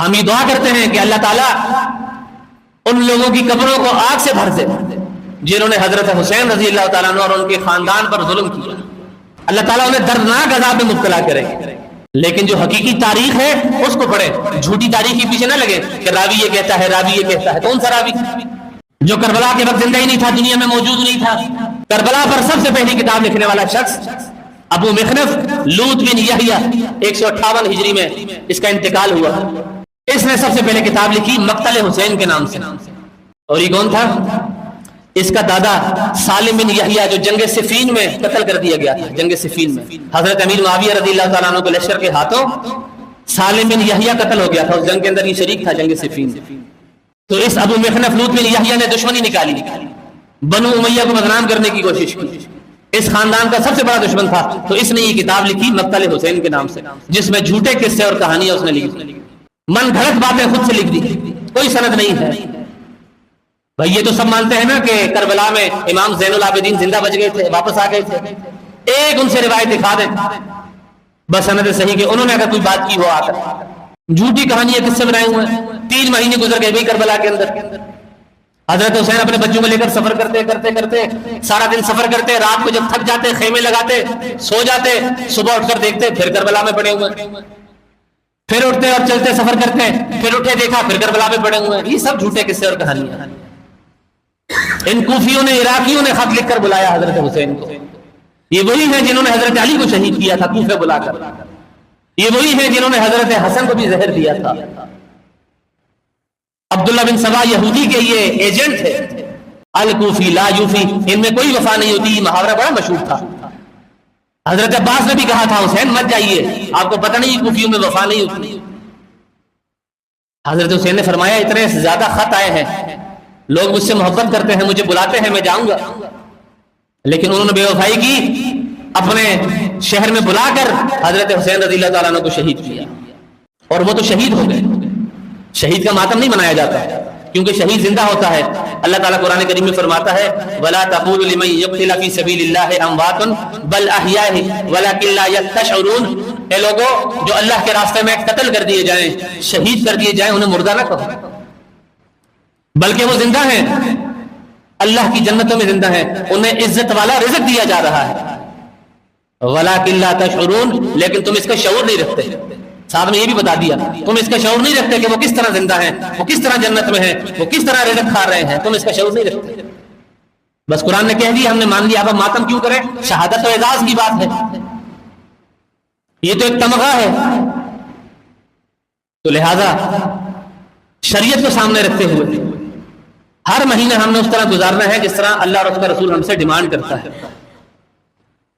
ہم یہ دعا کرتے ہیں کہ اللہ تعالیٰ ان لوگوں کی قبروں کو آگ سے بھر دے جنہوں نے حضرت حسین رضی اللہ تعالیٰ عنہ اور ان کے خاندان پر ظلم کیا. اللہ تعالیٰ انہیں دردناک عذاب میں مبتلا کرے. لیکن جو حقیقی تاریخ ہے اس کو پڑھیں, جھوٹی تاریخ کے پیچھے نہ لگے کہ راوی یہ کہتا ہے, راوی یہ کہتا ہے. کون سا راوی جو کربلا کے وقت زندہ ہی نہیں تھا, دنیا میں موجود نہیں تھا؟ کربلا پر سب سے پہلی کتاب لکھنے والا شخص ابو مخنف لوط بن یحییٰ 158 ہجری میں اس کا انتقال ہوا. اس نے سب سے پہلے کتاب لکھی مقتل حسین کے نام سے. اور یہ کون تھا؟ اس کا دادا سالم بن یحییٰ جو جنگ صفین میں قتل کر دیا گیا تھا. جنگ صفین میں حضرت امیر معاویہ رضی اللہ تعالیٰ عنہ کے لشکر کے ہاتھوں سالم بن یحییٰ قتل ہو گیا تھا. اس جنگ کے اندر یہ شریک تھا, جنگ صفین. تو اس ابو مخنف لوط بن یحییٰ نے دشمنی نکالی, بنو امیہ کو بدنام کرنے کی کوشش کی. اس خاندان کا سب سے بڑا دشمن تھا. تو اس نے یہ کتاب لکھی مقتل حسین کے نام سے, جس میں جھوٹے قصے اور کہانیاں اس نے لکھی, من گھڑت باتیں خود سے لکھ دی, کوئی سند نہیں ہے. بھائی یہ تو سب مانتے ہیں نا کہ کربلا میں امام زین العابدین زندہ بچ گئے تھے, واپس آ گئے تھے. ایک ان سے روایت دکھا دیں بس سند صحیح کہ انہوں نے اگر کوئی بات کی ہو آ کر. جھوٹی کہانیاں کس سے بنائے ہوئے ہیں. 3 مہینے گزر گئے بھائی کربلا کے اندر. حضرت حسین اپنے بچوں کو لے کر سفر کرتے کرتے کرتے سارا دن سفر کرتے, رات کو جب تھک جاتے خیمے لگاتے سو جاتے, صبح اٹھ کر دیکھتے پھر کربلا میں پڑے ہوئے, پھر اٹھتے اور چلتے سفر کرتے, پھر اٹھے دیکھا پھر کربلا میں پڑے ہوئے. یہ سب جھوٹے قصے اور کہانیاں. ان کوفیوں نے عراقیوں نے خط لکھ کر بلایا حضرت حسین کو. یہ وہی ہیں جنہوں نے حضرت علی کو شہید کیا تھا کوفے بلا کر. یہ وہی ہیں جنہوں نے حضرت حسن کو بھی زہر دیا تھا. عبداللہ بن سبا یہودی کے یہ ایجنٹ تھے. الکوفی لا یوفی, ان میں کوئی وفا نہیں ہوتی. یہ محاورہ بڑا مشہور تھا. حضرت عباس نے بھی کہا تھا حسین مت جائیے, آپ کو پتہ نہیں کوفیوں میں وفا نہیں ہوتی. حضرت حسین نے فرمایا اتنے زیادہ خط آئے ہیں, لوگ مجھ سے محبت کرتے ہیں, مجھے بلاتے ہیں, میں جاؤں گا. لیکن انہوں نے بے وفائی کی, اپنے شہر میں بلا کر حضرت حسین رضی اللہ تعالیٰ عنہ کو شہید کیا. اور وہ تو شہید ہو گئے. شہید کا ماتم نہیں منایا جاتا کیونکہ شہید زندہ ہوتا ہے. اللہ تعالیٰ قرآن کریم میں فرماتا ہے وَلَا تَقُولُوا لِمَن يُقْتَلَ فِي سَبِيلِ اللَّهِ أَمْوَاتٌ بَلْ أَحْيَاءٌ وَلَكِن لَّا يَشْعُرُونَ. اے لوگوں جو اللہ کے راستے میں قتل کر دیے جائیں, شہید کر دیے جائیں, انہیں مردہ نہ کہو, بلکہ وہ زندہ ہیں, اللہ کی جنتوں میں زندہ ہیں, انہیں عزت والا رزق دیا جا رہا ہے. وَلَكِن لَّا تَشْعُرُونَ, لیکن تم اس کا شعور نہیں رکھتے. صاحب نے یہ بھی بتا دیا تم اس کا شعور نہیں رکھتے کہ وہ کس طرح زندہ ہیں, وہ کس طرح جنت میں ہیں, وہ کس طرح رزق کھا رہے ہیں. تم اس کا شعور نہیں رکھتے. بس قرآن نے کہہ دیا, ہم نے مان لیا, اب ماتم کیوں کریں. شہادت و اعزاز کی بات ہے, یہ تو ایک تمغہ ہے. تو لہذا شریعت کو سامنے رکھتے ہوئے ہر مہینہ ہم نے اس طرح گزارنا ہے جس طرح اللہ اور اس کا رسول ہم سے ڈیمانڈ کرتا ہے.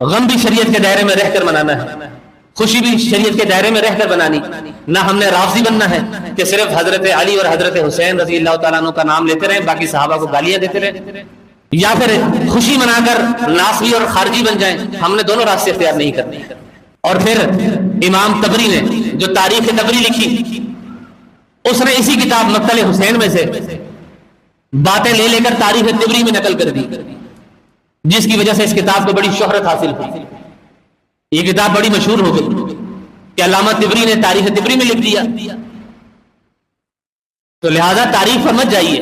غم بھی شریعت کے دائرے میں رہ کر منانا ہے, خوشی بھی شریعت کے دائرے میں رہ کر بنانی. نہ ہم نے رافضی بننا ہے کہ صرف حضرت علی اور حضرت حسین رضی اللہ تعالیٰ عنہ کا نام لیتے رہیں, باقی صحابہ کو گالیاں دیتے رہیں, یا پھر خوشی منا کر ناصبی اور خارجی بن جائیں. ہم نے دونوں راستے اختیار نہیں کرنے. اور پھر امام تبری نے جو تاریخ تبری لکھی, اس نے اسی کتاب مقتل حسین میں سے باتیں لے لے کر تاریخ تبری میں نقل کر دی, جس کی وجہ سے اس کتاب کو بڑی شہرت حاصل ہوئی. یہ کتاب بڑی مشہور ہو گئی کہ علامہ تبری نے تاریخ تبری میں لکھ دیا. تو لہذا تاریخ پر مت جائیے,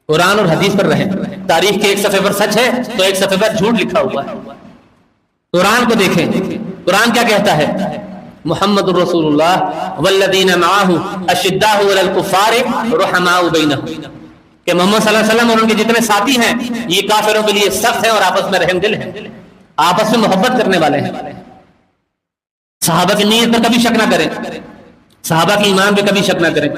قرآن اور حدیث پر رہیں. تاریخ کے ایک صفحے پر سچ ہے تو ایک صفحے پر جھوٹ لکھا ہوا ہے. قرآن کو دیکھیں, قرآن کیا کہتا ہے, محمد الرسول اللہ والذین معہ اشداء علی الکفار رحماء بینہم, کہ محمد صلی اللہ علیہ وسلم اور ان کے جتنے ساتھی ہیں یہ کافروں کے لیے سخت ہیں اور آپس میں رحم دل ہیں, آپس میں محبت کرنے والے ہیں. صحابہ کی نیت پر کبھی شک نہ کریں, صحابہ کی ایمان پہ کبھی شک نہ کریں.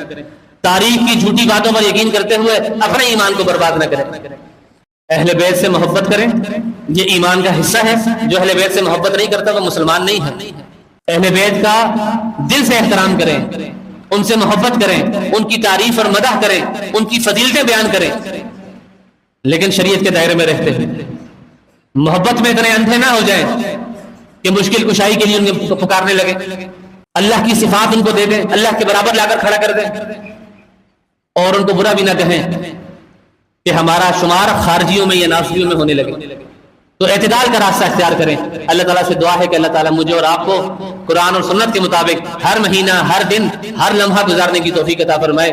تاریخ کی جھوٹی باتوں پر یقین کرتے ہوئے اپنے ایمان کو برباد نہ کریں. اہل بیت سے محبت کریں, یہ ایمان کا حصہ ہے. جو اہل بیت سے محبت نہیں کرتا وہ مسلمان نہیں ہے. اہل بیت کا دل سے احترام کریں, ان سے محبت کریں, ان کی تعریف اور مدح کریں, ان کی فضیلتیں بیان کریں, لیکن شریعت کے دائرے میں رہتے ہیں. محبت میں اتنے اندھے نہ ہو جائیں کہ مشکل کشائی کے لیے ان کو پکارنے لگے. اللہ کی صفات ان کو دے دیں, اللہ کے برابر لا کر کھڑا کر دیں, اور ان کو برا بھی نہ کہیں کہ ہمارا شمار خارجیوں میں یا ناصبیوں میں ہونے لگے. تو اعتدال کا راستہ اختیار کریں. اللہ تعالیٰ سے دعا ہے کہ اللہ تعالیٰ مجھے اور آپ کو قرآن اور سنت کے مطابق ہر مہینہ، ہر دن، ہر لمحہ گزارنے کی توفیق عطا فرمائے.